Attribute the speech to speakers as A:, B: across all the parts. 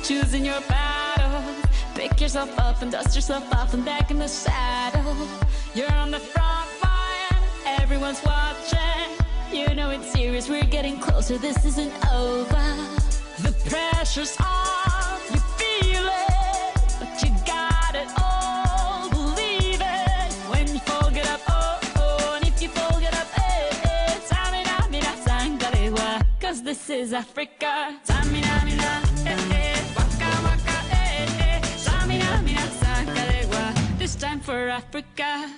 A: choosing your battles. Pick yourself up and dust yourself off and back in the saddle. You're on the front line, everyone's watching. You know it's serious, we're getting closer, this isn't over. The pressure's on, you feel it, but you got it all, believe it. When you fall, get up, oh, oh, and if you fall, get up, eh, eh. Samina, mina, sangalewa, cause this is Africa. Samina, mina, eh, eh, waka, waka, eh, eh. Samina, mina, sangalewa, this time for Africa.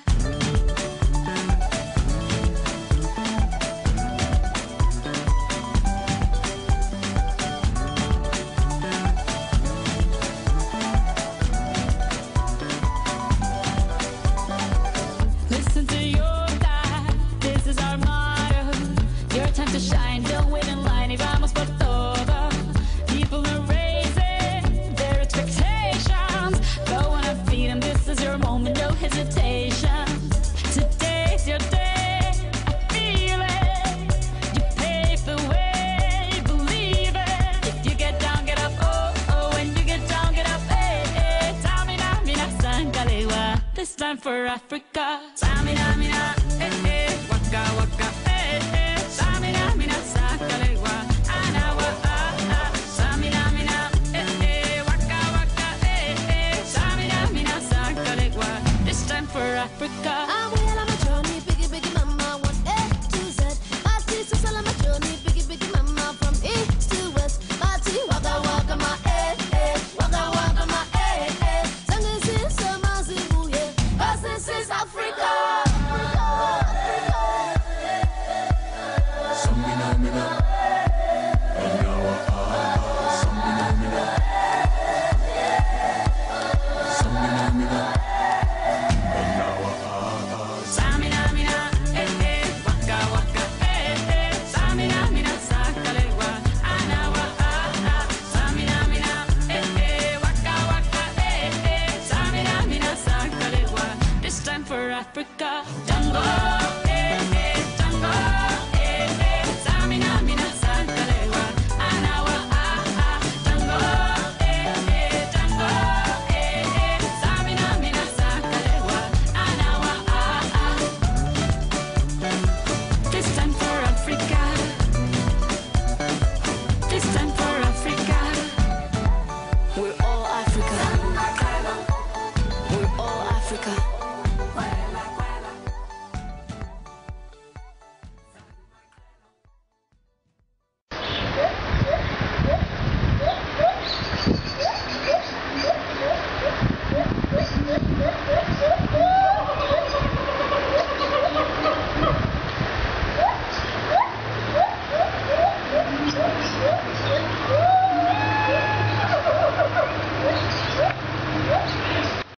A: Listen to your dad, this is our motto. Your time to shine, don't wait in line, y vamos por todo. People are raising their expectations. Go on and feed them, this is your moment, no hesitation. Today's your day, I feel it. You pave the way, believe it. If you get down, get up, oh, oh. When you get down, get up, eh, eh. Samina, mina, sangalewa, this time for Africa. Samina, mina, eh, eh. Waka, waka, eh, eh. Samina, mina, sangalewa, anawa, ah, ah. Samina, mina, eh, eh. Waka, waka, eh, eh. Samina, mina, sangalewa, this time for Africa.
B: I'm well on my journey, biggie, biggie mama, one A to Z. Party, so on my journey, biggie, biggie mama, from east to west. Party, waka, waka, my eh, eh. Waka, waka, my eh, eh. Sangin' sin, sama, zibu, yeah. 'Cause this is Africa.
C: Samina, mina, anawa, ah, samina, mina. Samina, mina, anawa, ah,
A: Samina, mina, eh, eh. Waka, waka, eh, eh. Samina, mina, sangalewa, anawa, ah, ah. Samina, mina, eh, eh. Waka, waka, eh, eh. Samina, mina, sangalewa, this time for Africa. Tango, eh, eh. Tango, eh, eh. Samina, mina, sangalewa, anawa, ah, ah. Tango, eh, eh. Tango, eh, eh. Samina, mina, sangalewa, anawa, ah, ah. This time for Africa. This time for Africa. We're all Africa.